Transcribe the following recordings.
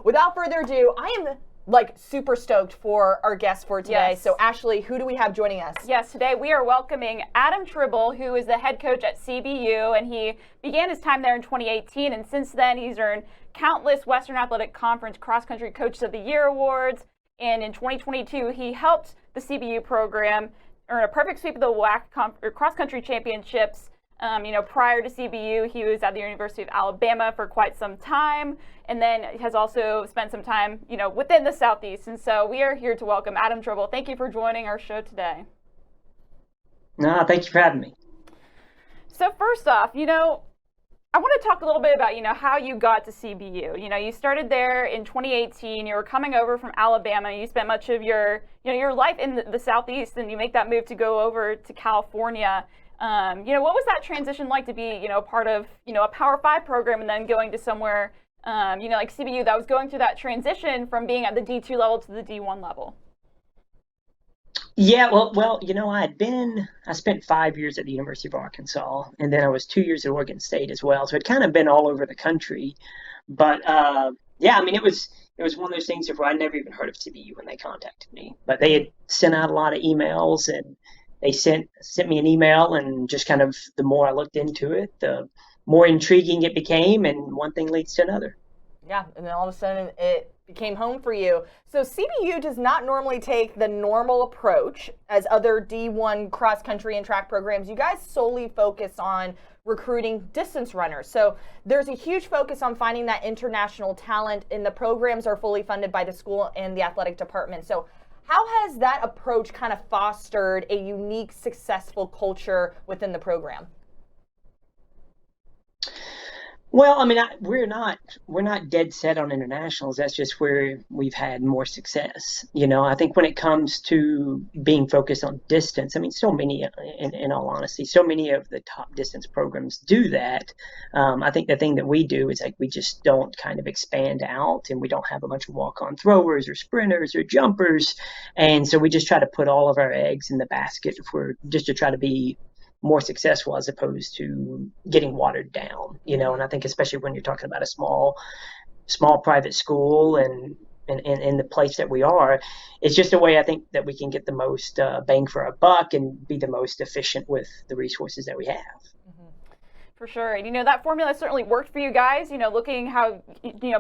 without further ado, I am super stoked for our guest for today. Yes. So Ashley, who do we have joining us? Yes, today we are welcoming Adam Tribble, who is the head coach at CBU, and he began his time there in 2018, and since then he's earned countless Western Athletic Conference Cross Country Coach of the Year awards, and in 2022 he helped the CBU program earn a perfect sweep of the WAC Cross Country Championships. Prior to CBU, he was at the University of Alabama for quite some time, and then has also spent some time, within the Southeast. And so we are here to welcome Adam Tribble. Thank you for joining our show today. No, thank you for having me. So first off, I want to talk a little bit about, how you got to CBU. You started there in 2018. You were coming over from Alabama. You spent much of your life in the Southeast, and you make that move to go over to California. What was that transition like to be, part of, a Power 5 program and then going to somewhere, like CBU that was going through that transition from being at the D2 level to the D1 level? Yeah, well, I spent 5 years at the University of Arkansas, and then I was 2 years at Oregon State as well. So I'd kind of been all over the country. But it was one of those things where I never even heard of CBU when they contacted me. But they had sent out a lot of emails, and they sent me an email, and just kind of the more I looked into it, the more intriguing it became, and one thing leads to another. Yeah, and then all of a sudden it became home for you. So CBU does not normally take the normal approach as other D1 cross country and track programs. You guys solely focus on recruiting distance runners. So there's a huge focus on finding that international talent, and the programs are fully funded by the school and the athletic department. So how has that approach kind of fostered a unique, successful culture within the program? Well, we're not dead set on internationals. That's just where we've had more success. I think when it comes to being focused on distance, so many, in all honesty, so many of the top distance programs do that. I think the thing that we do is we just don't kind of expand out, and we don't have a bunch of walk-on throwers or sprinters or jumpers. And so we just try to put all of our eggs in the basket just to try to be more successful as opposed to getting watered down, and I think especially when you're talking about a small private school and the place that we are, it's just a way I think that we can get the most bang for our buck and be the most efficient with the resources that we have. For sure. And, that formula certainly worked for you guys, looking how,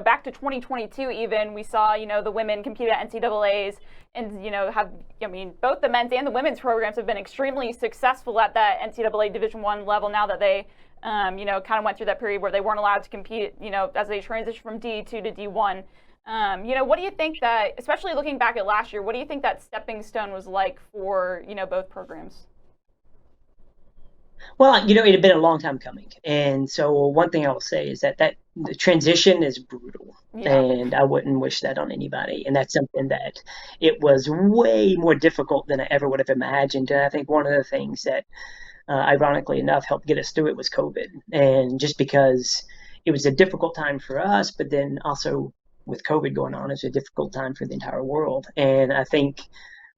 back to 2022 even, we saw, the women compete at NCAAs and, both the men's and the women's programs have been extremely successful at that NCAA Division I level now that they, kind of went through that period where they weren't allowed to compete, as they transition from D2 to D1. What do you think that, especially looking back at last year, what do you think that stepping stone was like for, both programs? Well, it had been a long time coming. And so one thing I will say is that the transition is brutal. Yeah. And I wouldn't wish that on anybody. And that's something that it was way more difficult than I ever would have imagined. And I think one of the things that, ironically enough, helped get us through it was COVID. And just because it was a difficult time for us, but then also with COVID going on, it's a difficult time for the entire world. And I think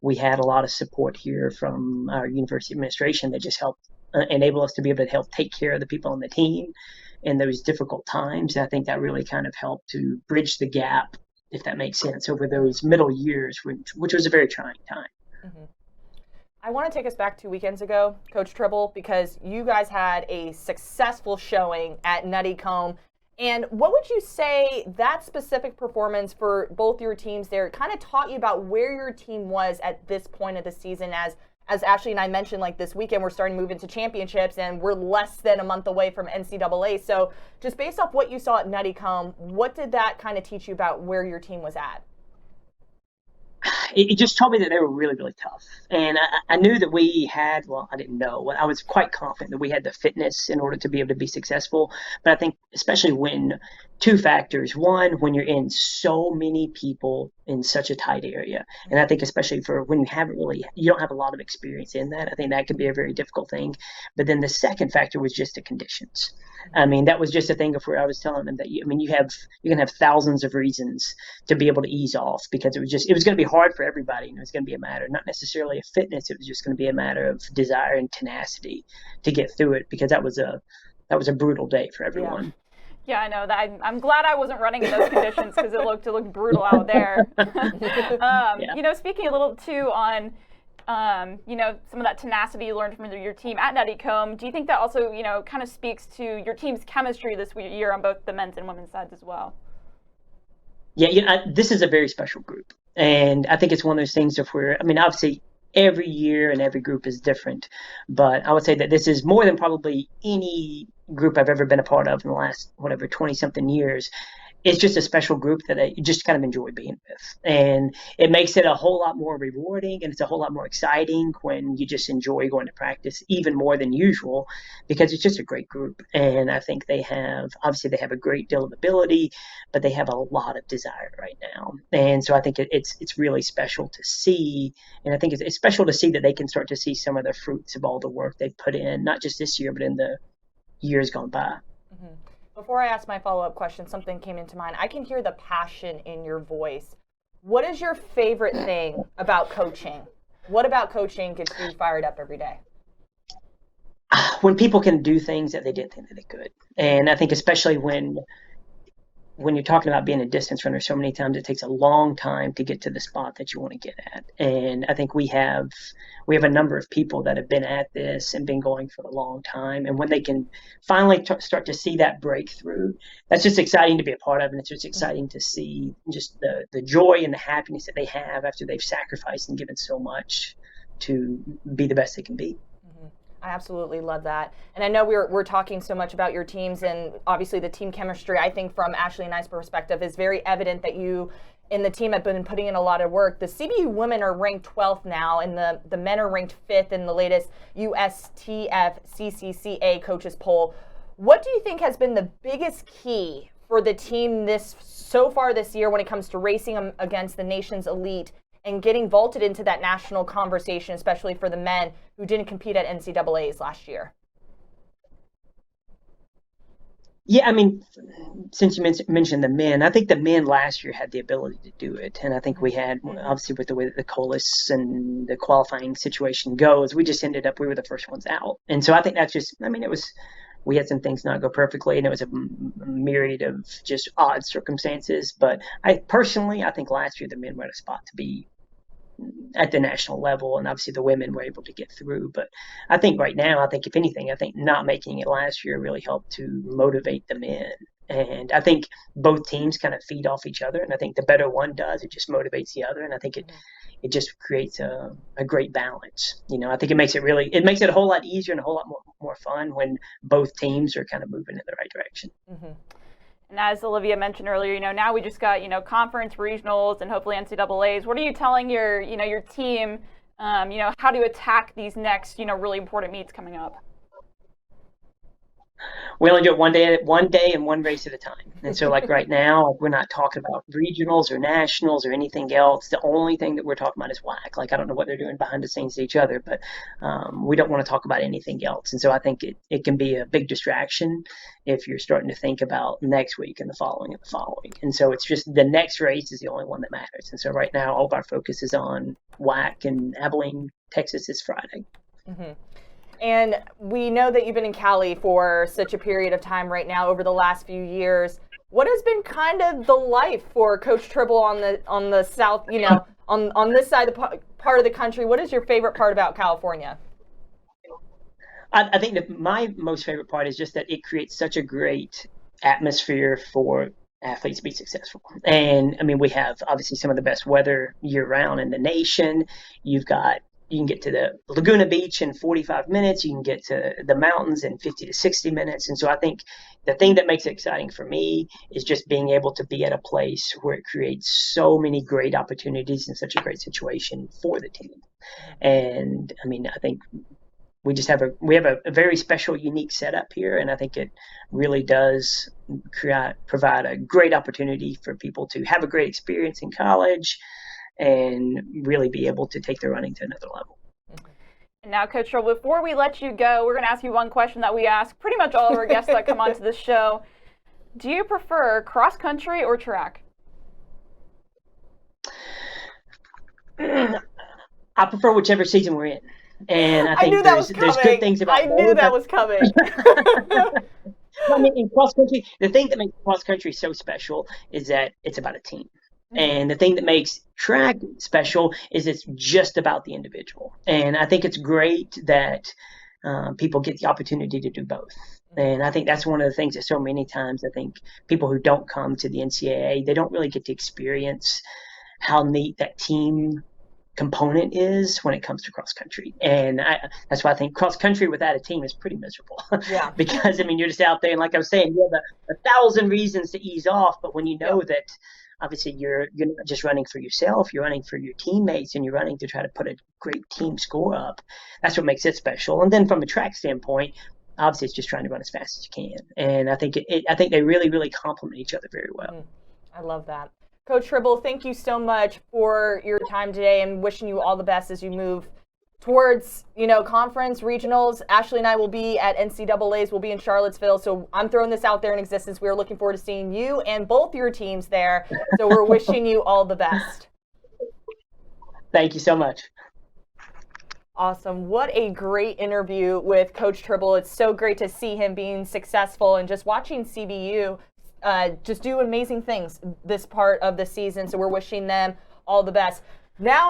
we had a lot of support here from our university administration that just helped enable us to be able to help take care of the people on the team in those difficult times. And I think that really kind of helped to bridge the gap, if that makes sense, over those middle years, which was a very trying time. Mm-hmm. I want to take us back 2 weekends ago, Coach Tribble, because you guys had a successful showing at Nutty Comb. And what would you say that specific performance for both your teams there kind of taught you about where your team was at this point of the season? As Ashley and I mentioned, this weekend, we're starting to move into championships, and we're less than a month away from NCAA. So just based off what you saw at Nutty Comb, what did that kind of teach you about where your team was at? It just told me that they were really, really tough. And I knew that we had, I didn't know. I was quite confident that we had the fitness in order to be able to be successful. But I think especially when two factors. One, when you're in so many people in such a tight area. And I think especially for when you don't have a lot of experience in that, I think that could be a very difficult thing. But then the second factor was just the conditions. That was just a thing of where I was telling them that, you can have thousands of reasons to be able to ease off, because it was going to be hard for everybody. And it was going to be a matter, not necessarily of fitness. It was just going to be a matter of desire and tenacity to get through it, because that was a brutal day for everyone. Yeah, I know that. I'm glad I wasn't running in those conditions because it looked brutal out there. Speaking a little too on, some of that tenacity you learned from your team at Nuttycombe. Do you think that also, kind of speaks to your team's chemistry this year on both the men's and women's sides as well? Yeah, this is a very special group, and I think it's one of those things of where, obviously every year and every group is different, but I would say that this is more than probably any group I've ever been a part of in the last, 20 something years. It's just a special group that I just kind of enjoy being with. And it makes it a whole lot more rewarding, and it's a whole lot more exciting when you just enjoy going to practice even more than usual, because it's just a great group. And I think they have a great deal of ability, but they have a lot of desire right now. And so I think it's really special to see. And I think it's special to see that they can start to see some of the fruits of all the work they've put in, not just this year, but in the years gone by. Mm-hmm. Before I ask my follow-up question, something came into mind. I can hear the passion in your voice. What is your favorite thing about coaching? What about coaching gets you fired up every day? When people can do things that they didn't think that they could. And I think especially when you're talking about being a distance runner, so many times it takes a long time to get to the spot that you want to get at. And I think we have a number of people that have been at this and been going for a long time. And when they can finally start to see that breakthrough, that's just exciting to be a part of. And it's just exciting to see just the joy and the happiness that they have after they've sacrificed and given so much to be the best they can be. I absolutely love that. And I know we're talking so much about your teams, and obviously the team chemistry, I think from Ashley and I's perspective, is very evident that you and the team have been putting in a lot of work. The CBU women are ranked 12th now, and the men are ranked 5th in the latest USTF CCCA coaches poll. What do you think has been the biggest key for the team so far this year when it comes to racing against the nation's elite and getting vaulted into that national conversation, especially for the men who didn't compete at NCAAs last year? Yeah, since you mentioned the men, I think the men last year had the ability to do it. And I think we had, obviously with the way that the colas and the qualifying situation goes, we were the first ones out. And so I think that's just, we had some things not go perfectly, and it was a myriad of just odd circumstances. But I think last year the men were at a spot to be at the national level, and obviously the women were able to get through. But I think right now, if anything, not making it last year really helped to motivate the men. And I think both teams kind of feed off each other, and I think the better one does, it just motivates the other, and I think it just creates a great balance. I think it makes it a whole lot easier and a whole lot more fun when both teams are kind of moving in the right direction. Mm-hmm. And as Olivia mentioned earlier, now we just got, conference, regionals, and hopefully NCAAs. What are you telling your team, how to attack these next, really important meets coming up? We only do it one day and one race at a time. And so right now, we're not talking about regionals or nationals or anything else. The only thing that we're talking about is WAC. I don't know what they're doing behind the scenes to each other, but we don't want to talk about anything else. And so I think it can be a big distraction if you're starting to think about next week and the following and the following. And so it's just the next race is the only one that matters. And so right now, all of our focus is on WAC, and Abilene, Texas is Friday. Mm-hmm. And we know that you've been in Cali for such a period of time right now over the last few years. What has been kind of the life for Coach Tribble on the south, on this side of the part of the country? What is your favorite part about California? I think that my most favorite part is just that it creates such a great atmosphere for athletes to be successful. And we have obviously some of the best weather year round in the nation. You can get to the Laguna Beach in 45 minutes. You can get to the mountains in 50 to 60 minutes. And so I think the thing that makes it exciting for me is just being able to be at a place where it creates so many great opportunities and such a great situation for the team. And I think we have a very special, unique setup here. And I think it really does provide a great opportunity for people to have a great experience in college and really be able to take their running to another level. And now, Coach Tribble, before we let you go, we're going to ask you one question that we ask pretty much all of our guests that come onto this show. Do you prefer cross country or track? I prefer whichever season we're in. And I think there's good things about I knew that was coming. I mean, in cross country, the thing that makes cross country so special is that it's about a team. And the thing that makes track special is it's just about the individual. And I think it's great that people get the opportunity to do both. And I think that's one of the things that so many times I think people who don't come to the NCAA, they don't really get to experience how neat that team component is when it comes to cross country. And that's why I think cross country without a team is pretty miserable. Yeah. Because, I mean, you're just out there, and like I was saying, you have a thousand reasons to ease off, but when you know that obviously you're not just running for yourself, you're running for your teammates, and you're running to try to put a great team score up, that's what makes it special. And then from a track standpoint, obviously it's just trying to run as fast as you can. And I think I think they really, really complement each other very well. I love that. Coach Tribble, thank you so much for your time today, and wishing you all the best as you move towards, conference, regionals. Ashley and I will be at NCAA's. We'll be in Charlottesville. So I'm throwing this out there in existence. We're looking forward to seeing you and both your teams there. So we're wishing you all the best. Thank you so much. Awesome. What a great interview with Coach Tribble. It's so great to see him being successful and just watching CBU just do amazing things this part of the season. So we're wishing them all the best. Now